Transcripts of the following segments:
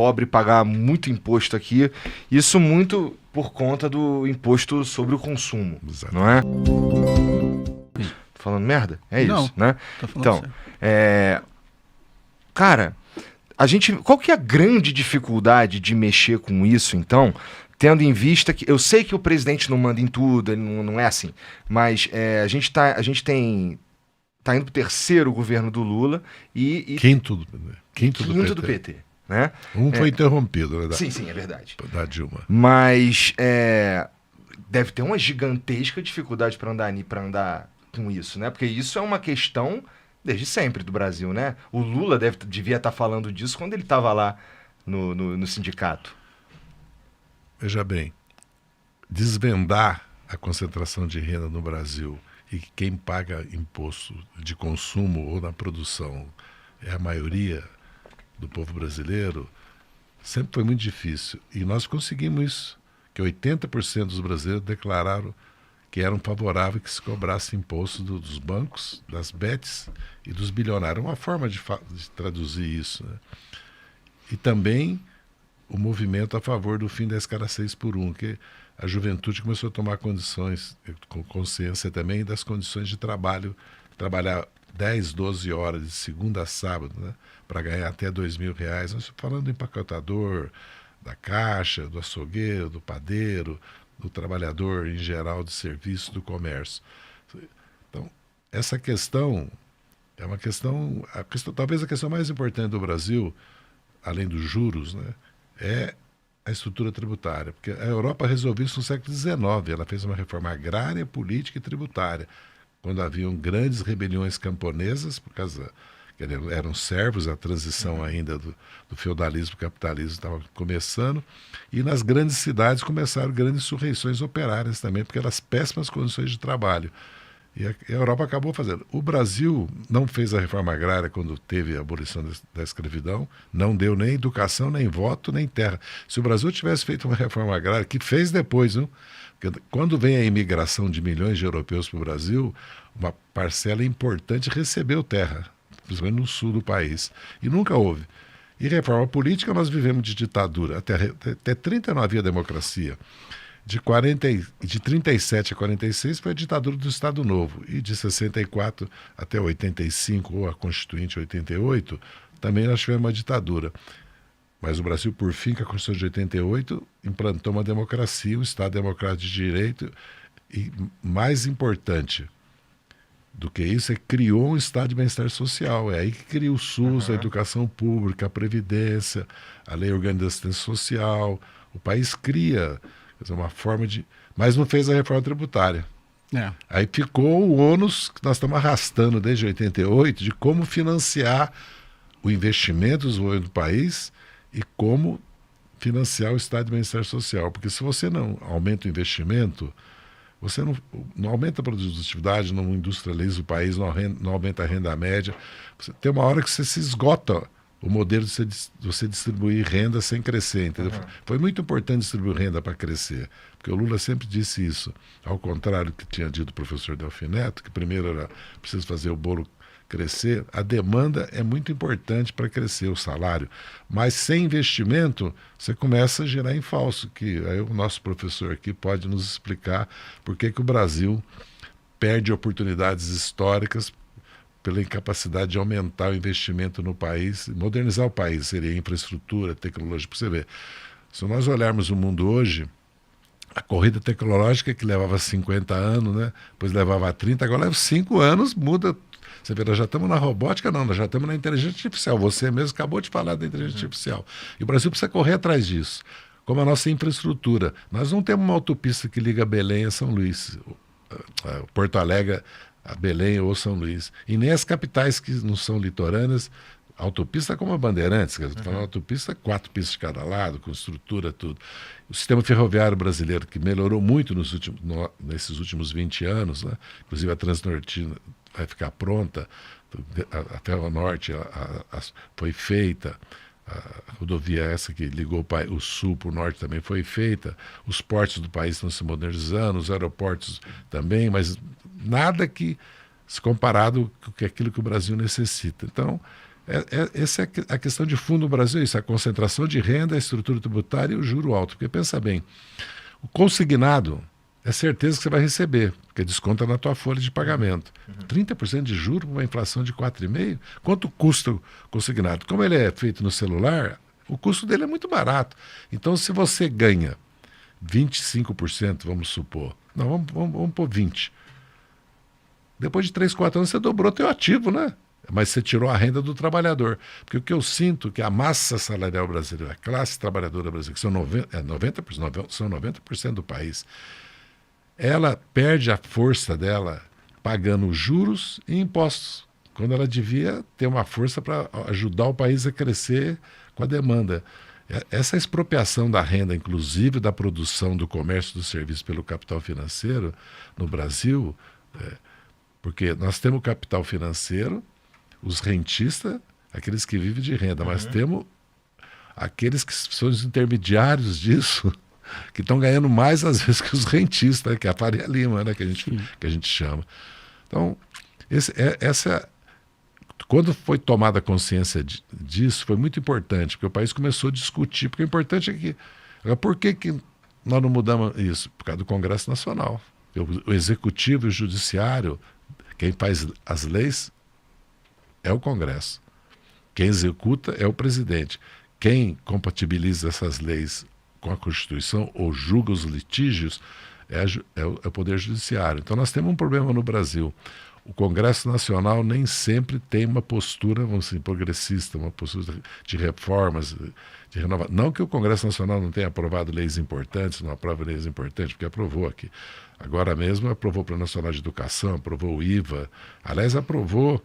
pobre pagar muito imposto aqui. Isso muito por conta do imposto sobre o consumo, Exato. não é? Tô falando merda? É Não, isso, né? tá falando Então, cara, qual que é a grande dificuldade de mexer com isso, então, tendo em vista que eu sei que o presidente não manda em tudo, ele não é assim, mas a gente tá indo pro terceiro governo do Lula e Quinto do PT, né? Um foi interrompido, né? Sim, é verdade. Da Dilma. Mas deve ter uma gigantesca dificuldade para andar com isso, né? Porque isso é uma questão desde sempre do Brasil, né? O Lula devia estar falando disso quando ele estava lá no sindicato. Veja bem, desvendar a concentração de renda no Brasil e que quem paga imposto de consumo ou na produção é a maioria do povo brasileiro, sempre foi muito difícil. E nós conseguimos isso, que 80% dos brasileiros declararam que eram favoráveis que se cobrasse imposto dos bancos, das bets e dos bilionários. É uma forma de traduzir isso, né? E também o movimento a favor do fim da escala 6x1, que a juventude começou a tomar condições, com consciência também, das condições de trabalho, trabalhar 10, 12 horas de segunda a sábado, né, para ganhar até R$2.000. Nós estamos falando do empacotador, da caixa, do açougueiro, do padeiro, do trabalhador em geral de serviço, do comércio. Então, essa questão é uma questão, talvez a questão mais importante do Brasil, além dos juros, né, é a estrutura tributária, porque a Europa resolveu isso no século XIX, ela fez uma reforma agrária, política e tributária, quando haviam grandes rebeliões camponesas, por causa que eram servos, a transição ainda do feudalismo para o capitalismo estava começando, e nas grandes cidades começaram grandes insurreições operárias também, porque eram as péssimas condições de trabalho. E a Europa acabou fazendo. O Brasil não fez a reforma agrária quando teve a abolição da escravidão, não deu nem educação, nem voto, nem terra. Se o Brasil tivesse feito uma reforma agrária, que fez depois, não? Porque quando vem a imigração de milhões de europeus para o Brasil, uma parcela importante recebeu terra, principalmente no sul do país. E nunca houve. E reforma política, nós vivemos de ditadura. Até 30 não havia democracia. De 37 a 46 foi a ditadura do Estado Novo, e de 64 até 85, ou a Constituinte 88, também nós tivemos uma ditadura. Mas o Brasil, por fim, com a Constituição de 88, implantou uma democracia, um Estado democrático de direito, e mais importante do que isso, criou um Estado de bem-estar social. É aí que cria o SUS, a educação pública, a Previdência, a Lei Orgânica de Assistência Social. O país cria uma forma de... Mas não fez a reforma tributária. Aí ficou o ônus que nós estamos arrastando desde 88 de como financiar o investimento do desenvolvimento do país e como financiar o Estado de bem-estar social. Porque se você não aumenta o investimento, você não aumenta a produtividade, não industrializa o país, não aumenta a renda média. Tem uma hora que você se esgota o modelo de você distribuir renda sem crescer, entendeu? Foi muito importante distribuir renda para crescer, porque o Lula sempre disse isso, ao contrário do que tinha dito o professor Delfim Neto, que primeiro era preciso fazer o bolo crescer. A demanda é muito importante para crescer o salário, mas sem investimento você começa a girar em falso, que aí o nosso professor aqui pode nos explicar por que o Brasil perde oportunidades históricas pela incapacidade de aumentar o investimento no país, modernizar o país, seria infraestrutura, tecnologia, para você ver. Se nós olharmos o mundo hoje, a corrida tecnológica que levava 50 anos, né? Depois levava 30, agora leva 5 anos, muda. Você vê, nós já estamos na robótica, não, nós já estamos na inteligência artificial. Você mesmo acabou de falar da inteligência artificial. E o Brasil precisa correr atrás disso. Como a nossa infraestrutura. Nós não temos uma autopista que liga Belém a São Luís, Porto Alegre a Belém ou São Luís. E nem as capitais que não são litorâneas, autopista como a Bandeirantes, quer dizer, falando autopista, 4 pistas de cada lado, com estrutura, tudo. O sistema ferroviário brasileiro, que melhorou muito nesses últimos 20 anos, né? Inclusive a Transnorte vai ficar pronta, a Ferro Norte foi feita, a rodovia essa que ligou o sul para o norte também foi feita, os portos do país estão se modernizando, os aeroportos também, mas nada que se comparado com aquilo que o Brasil necessita. Então, Essa é a questão de fundo no Brasil, isso, a concentração de renda, a estrutura tributária e o juro alto. Porque pensa bem, o consignado é certeza que você vai receber, porque desconta na tua folha de pagamento. 30% de juro para uma inflação de 4,5%, quanto custa o consignado? Como ele é feito no celular, o custo dele é muito barato. Então, se você ganha 25%, vamos supor, não, vamos pôr 20%. Depois de 3, 4 anos, você dobrou teu ativo, né? Mas você tirou a renda do trabalhador. Porque o que eu sinto é que a massa salarial brasileira, a classe trabalhadora brasileira, que são 90% do país, ela perde a força dela pagando juros e impostos, quando ela devia ter uma força para ajudar o país a crescer com a demanda. Essa expropriação da renda, inclusive da produção, do comércio, do serviço pelo capital financeiro no Brasil, porque nós temos o capital financeiro, os rentistas, aqueles que vivem de renda, mas temos aqueles que são os intermediários disso, que estão ganhando mais às vezes que os rentistas, que é a Faria Lima, né, que a gente chama. Então, quando foi tomada consciência disso, foi muito importante, porque o país começou a discutir, porque o importante é que, por que nós não mudamos isso? Por causa do Congresso Nacional. O Executivo e o Judiciário, quem faz as leis é o Congresso. Quem executa é o presidente. Quem compatibiliza essas leis com a Constituição ou julga os litígios é o Poder Judiciário. Então nós temos um problema no Brasil. O Congresso Nacional nem sempre tem uma postura, vamos dizer, progressista, uma postura de reformas, de renovação. Não que o Congresso Nacional não tenha aprovado leis importantes, não aprova leis importantes, porque aprovou aqui. Agora mesmo aprovou o Plano Nacional de Educação, aprovou o IVA, aliás, aprovou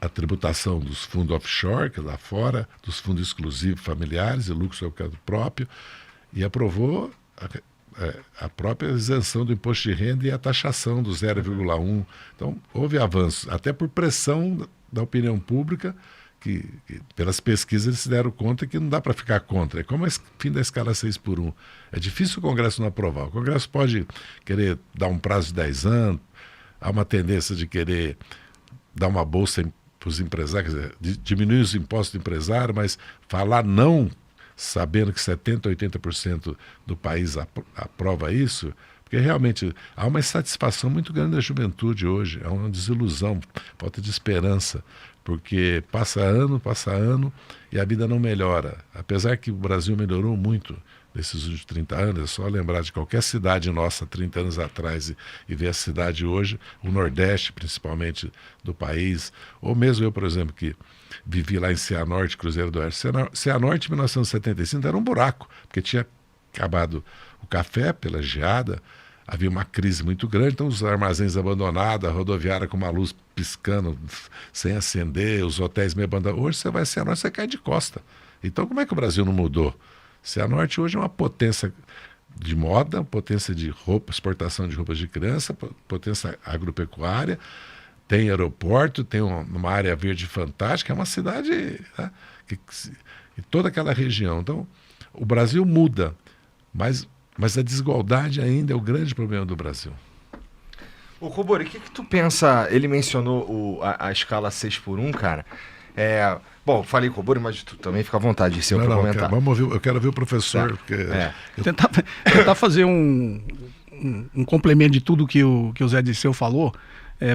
a tributação dos fundos offshore, que é lá fora, dos fundos exclusivos familiares e lucro sobre o caso próprio, e aprovou a própria isenção do imposto de renda e a taxação do 0,1%. Então, houve avanços, até por pressão da opinião pública, que pelas pesquisas eles se deram conta que não dá para ficar contra. É como o fim da escala 6x1. É difícil o Congresso não aprovar. O Congresso pode querer dar um prazo de 10 anos, há uma tendência de querer dar uma bolsa para os empresários, quer dizer, diminuir os impostos do empresário, mas falar não, sabendo que 70%, 80% do país aprova isso, porque realmente há uma insatisfação muito grande da juventude hoje, há uma desilusão, falta de esperança, porque passa ano e a vida não melhora. Apesar que o Brasil melhorou muito nesses últimos 30 anos, é só lembrar de qualquer cidade nossa 30 anos atrás e ver a cidade hoje, o Nordeste principalmente do país, ou mesmo eu, por exemplo, que vivi lá em Cianorte, Cruzeiro do Oeste. Cianorte, em 1975, era um buraco, porque tinha acabado o café pela geada, havia uma crise muito grande, então os armazéns abandonados, a rodoviária com uma luz piscando sem acender, os hotéis meio abandonados. Hoje você vai a Cianorte, você cai de costa. Então como é que o Brasil não mudou? Cianorte hoje é uma potência de moda, potência de roupa, exportação de roupas de criança, potência agropecuária, tem aeroporto, tem uma área verde fantástica, é uma cidade, né, e toda aquela região. Então, o Brasil muda, mas a desigualdade ainda é o grande problema do Brasil. Ô, Cobori, o que tu pensa? Ele mencionou a escala 6x1, cara. Bom, falei com o Cobori, mas tu também fica à vontade de ser para comentar. Eu quero ver o professor. Tá. Porque Tentar fazer um complemento de tudo que o Zé Dirceu falou.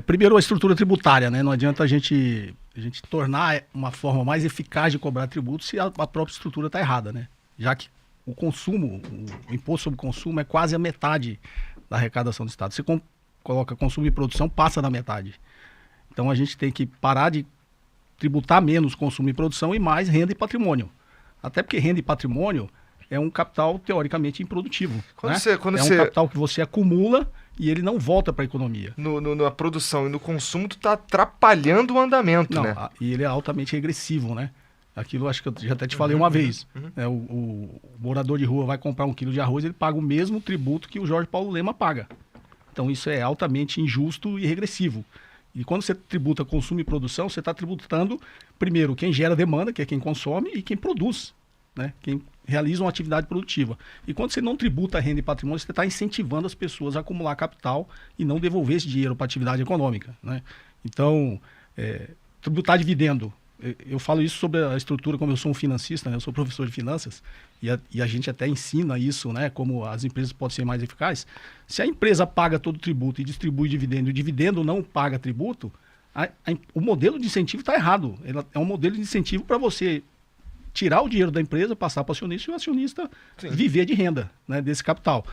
Primeiro, a estrutura tributária, né? Não adianta a gente tornar uma forma mais eficaz de cobrar tributos se a própria estrutura está errada, né? Já que o consumo, o imposto sobre consumo é quase a metade da arrecadação do Estado. Você coloca consumo e produção, passa da metade. Então a gente tem que parar de tributar menos consumo e produção e mais renda e patrimônio. Até porque renda e patrimônio é um capital teoricamente improdutivo. Um capital que você acumula e ele não volta para a economia. Na produção e no consumo, tu está atrapalhando o andamento, né? E ele é altamente regressivo, né? Aquilo acho que eu já até te falei uma vez. O morador de rua vai comprar 1 quilo de arroz, ele paga o mesmo tributo que o Jorge Paulo Lema paga. Então isso é altamente injusto e regressivo. E quando você tributa consumo e produção, você está tributando, primeiro, quem gera demanda, que é quem consome, e quem produz, né? Quem realiza uma atividade produtiva. E quando você não tributa renda e patrimônio, você está incentivando as pessoas a acumular capital e não devolver esse dinheiro para a atividade econômica, né? Então, tributar dividendo. Eu falo isso sobre a estrutura, como eu sou um financista, né? Eu sou professor de finanças, e a gente até ensina isso, né? Como as empresas podem ser mais eficazes. Se a empresa paga todo o tributo e distribui dividendo, e o dividendo não paga tributo, o modelo de incentivo está errado. É um modelo de incentivo para você tirar o dinheiro da empresa, passar para o acionista, e o acionista viver de renda, né? Desse capital.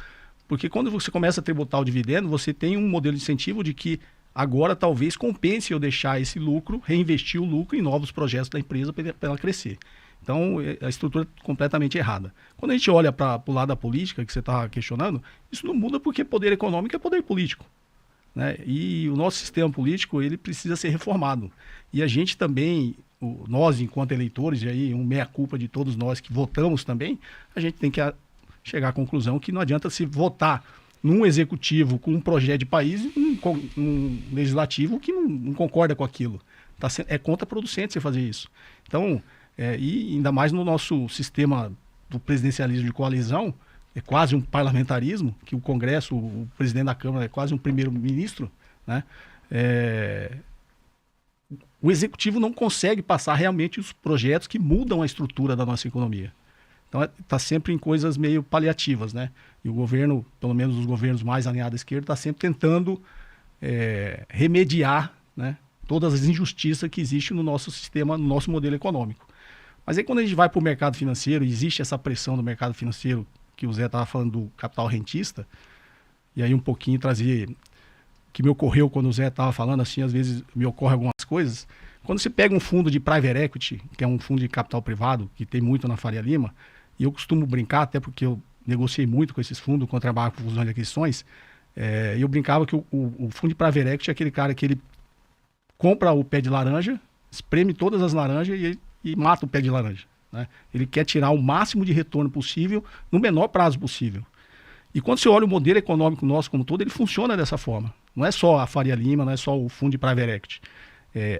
Porque quando você começa a tributar o dividendo, você tem um modelo de incentivo de que agora talvez compense eu deixar esse lucro, reinvestir o lucro em novos projetos da empresa para ela crescer. Então, a estrutura é completamente errada. Quando a gente olha para o lado da política, que você está questionando, isso não muda porque poder econômico é poder político, né? E o nosso sistema político, ele precisa ser reformado. E a gente também, nós enquanto eleitores, e aí meia-culpa de todos nós que votamos também, a gente tem que chegar à conclusão que não adianta se votar num executivo com um projeto de país e um legislativo que não concorda com aquilo. É contraproducente você fazer isso. Então, e ainda mais no nosso sistema do presidencialismo de coalizão, é quase um parlamentarismo, que o Congresso, o presidente da Câmara é quase um primeiro-ministro, né? O executivo não consegue passar realmente os projetos que mudam a estrutura da nossa economia. Então, está sempre em coisas meio paliativas, né? E o governo, pelo menos os governos mais alinhados à esquerda, está sempre tentando remediar, né, todas as injustiças que existem no nosso sistema, no nosso modelo econômico. Mas aí quando a gente vai para o mercado financeiro, existe essa pressão do mercado financeiro, que o Zé estava falando do capital rentista, e aí um pouquinho trazer o que me ocorreu quando o Zé estava falando, assim, às vezes me ocorre algumas coisas. Quando você pega um fundo de private equity, que é um fundo de capital privado, que tem muito na Faria Lima, e eu costumo brincar, até porque eu negociei muito com esses fundos, quando eu trabalho com fusões e aquisições, eu brincava que o fundo de private equity é aquele cara que ele compra o pé de laranja, espreme todas as laranjas e mata o pé de laranja, né? Ele quer tirar o máximo de retorno possível no menor prazo possível. E quando você olha o modelo econômico nosso como todo, ele funciona dessa forma. Não é só a Faria Lima, não é só o fundo de private equity.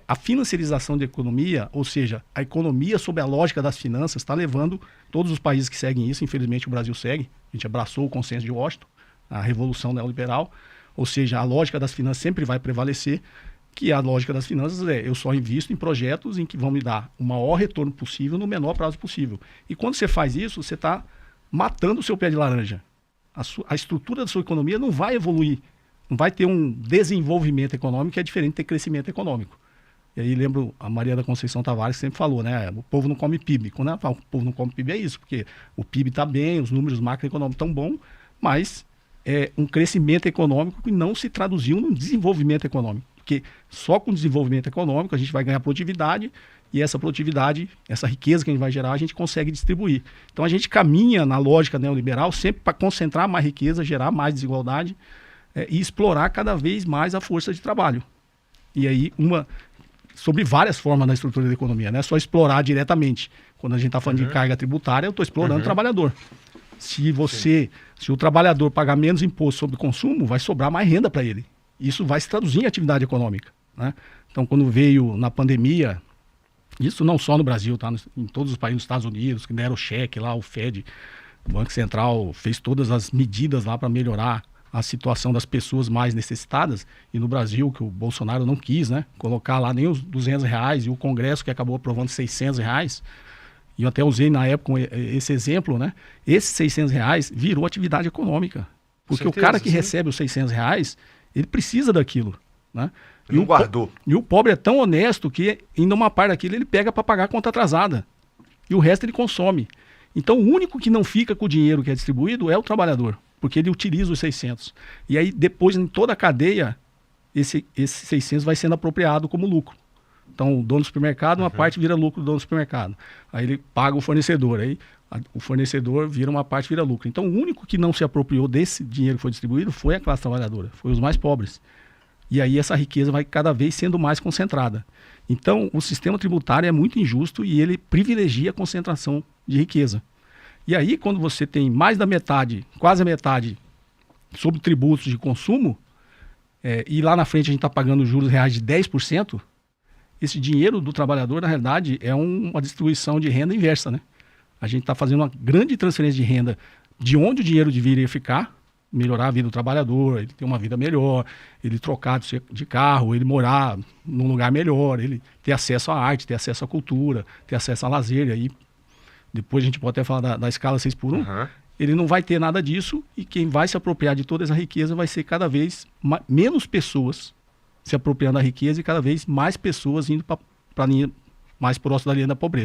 A financiarização da economia, ou seja, a economia sob a lógica das finanças, está levando todos os países que seguem isso, infelizmente o Brasil segue, a gente abraçou o consenso de Washington, a revolução neoliberal, ou seja, a lógica das finanças sempre vai prevalecer, que a lógica das finanças eu só invisto em projetos em que vão me dar o maior retorno possível no menor prazo possível. E quando você faz isso, você está matando o seu pé de laranja. A estrutura da sua economia não vai evoluir, não vai ter um desenvolvimento econômico que é diferente de ter crescimento econômico. E aí lembro a Maria da Conceição Tavares que sempre falou, né? O povo não come PIB. Quando ela fala o povo não come PIB é isso, porque o PIB está bem, os números macroeconômicos estão bons, mas é um crescimento econômico que não se traduziu num desenvolvimento econômico. Porque só com desenvolvimento econômico a gente vai ganhar produtividade e essa produtividade, essa riqueza que a gente vai gerar, a gente consegue distribuir. Então a gente caminha na lógica neoliberal sempre para concentrar mais riqueza, gerar mais desigualdade e explorar cada vez mais a força de trabalho. E aí sobre várias formas na estrutura da economia, não é só explorar diretamente. Quando a gente está falando de carga tributária, eu estou explorando o trabalhador. Se o trabalhador pagar menos imposto sobre consumo, vai sobrar mais renda para ele. Isso vai se traduzir em atividade econômica, né? Então, quando veio na pandemia, isso não só no Brasil, tá? Em todos os países dos Estados Unidos, que deram o cheque lá, o Fed, o Banco Central fez todas as medidas lá para melhorar a situação das pessoas mais necessitadas, e no Brasil, que o Bolsonaro não quis, né, colocar lá nem os R$200, e o Congresso que acabou aprovando R$600, e eu até usei na época esse exemplo, né, esses R$600 virou atividade econômica, porque certeza, o cara que recebe os R$600, ele precisa daquilo, né? Ele não guardou. E o pobre é tão honesto que ainda uma parte daquilo ele pega para pagar a conta atrasada, e o resto ele consome. Então o único que não fica com o dinheiro que é distribuído é o trabalhador, porque ele utiliza os 600. E aí depois em toda a cadeia, esse 600 vai sendo apropriado como lucro. Então o dono do supermercado, uma parte vira lucro do dono do supermercado. Aí ele paga o fornecedor, aí o fornecedor vira uma parte, vira lucro. Então o único que não se apropriou desse dinheiro que foi distribuído foi a classe trabalhadora, foi os mais pobres. E aí essa riqueza vai cada vez sendo mais concentrada. Então o sistema tributário é muito injusto e ele privilegia a concentração de riqueza. E aí quando você tem mais da metade, quase a metade, sobre tributos de consumo, e lá na frente a gente está pagando juros reais de 10%, esse dinheiro do trabalhador, na realidade, é uma distribuição de renda inversa, né? A gente está fazendo uma grande transferência de renda de onde o dinheiro deveria ficar melhorar a vida do trabalhador, ele ter uma vida melhor, ele trocar de carro, ele morar num lugar melhor, ele ter acesso à arte, ter acesso à cultura, ter acesso a lazer. E aí, depois a gente pode até falar da escala 6x1. Uhum. Ele não vai ter nada disso e quem vai se apropriar de toda essa riqueza vai ser cada vez menos pessoas se apropriando da riqueza e cada vez mais pessoas indo para a linha mais próxima da linha da pobreza.